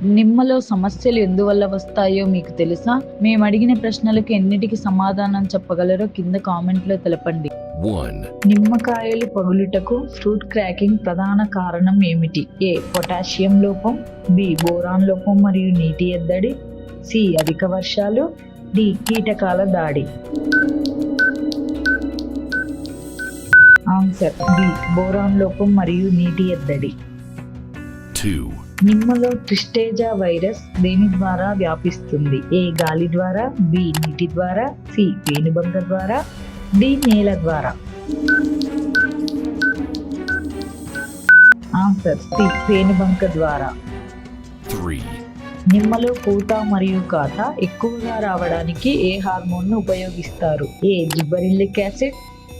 నిమ్మలో సమస్యలు ఎందువల్ల వస్తాయో మీకు తెలుసా? మేము అడిగిన ప్రశ్నలకు ఎన్నిటికి సమాధానం చెప్పగలరో కింద కామెంట్లో తెలపండి. 1, నిమ్మకాయలు పగులుటకు ఫ్రూట్ క్రాకింగ్ ప్రధాన కారణం ఏమిటి? ఏ. పొటాషియం లోపం, బి. బోరాన్ లోపం మరియు నీటి ఎద్దడి, సి. అధిక వర్షాలు, డి. కీటకాల దాడి. Answer B. బోరాన్ లోపం మరియు నీటి ఎద్దడి. 2, నిమ్మలో ట్రిస్టేజా వైరస్ దేని ద్వారా వ్యాపిస్తుంది? ఏ. గాలి ద్వారా, బి. నీటి ద్వారా, సి. పేనుబంక ద్వారా, డి. నేల ద్వారా. Answer C. పేనుబంక ద్వారా. 3, నిమ్మలో పూత మరియు కాత ఎక్కువగా రావడానికి ఏ హార్మోన్ను ఉపయోగిస్తారు? A. Gibberellic acid,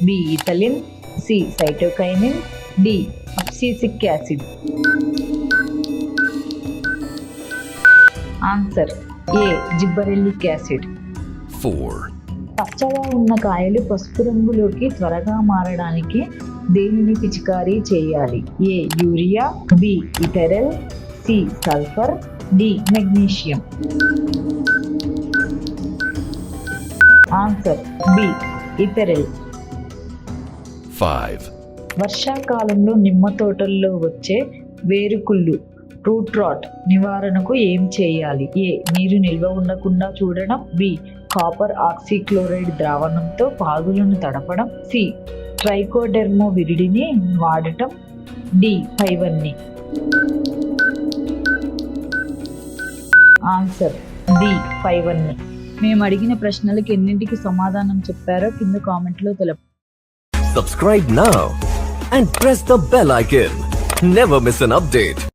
B. Ethylene, C. Cytokinin, D. Abscisic acid. Answer A. Gibberellic acid. 4, పచ్చగా ఉన్న కాయలు పసుపు రంగులోకి త్వరగా మారడానికి దేనిని పిచికారీ చేయాలి? A. Urea, B. Ethrel, C. Sulphur, D. Magnesium. Answer B. Ethrel. 5, వర్షాకాలంలో నిమ్మ తోటల్లో వచ్చే వేరుకుళ్ళు రూట్ రాట్ నివారణకు ఏం చేయాలి? ఏ. నీరు నిల్వ ఉండకుండా చూడడం, బి. కాపర్ ఆక్సిక్లోరైడ్ ద్రావణంతో పాదులను తడపడం, సి. ట్రైకోడెర్మో విరిడిని వాడటం, డి. పైవన్నీ. Answer D. పైవన్నీ. మేము అడిగిన ప్రశ్నలకు ఎన్నింటికి సమాధానం చెప్పారో కింద కామెంట్లో తెలపండి. Subscribe now and press the bell icon. Never miss an update.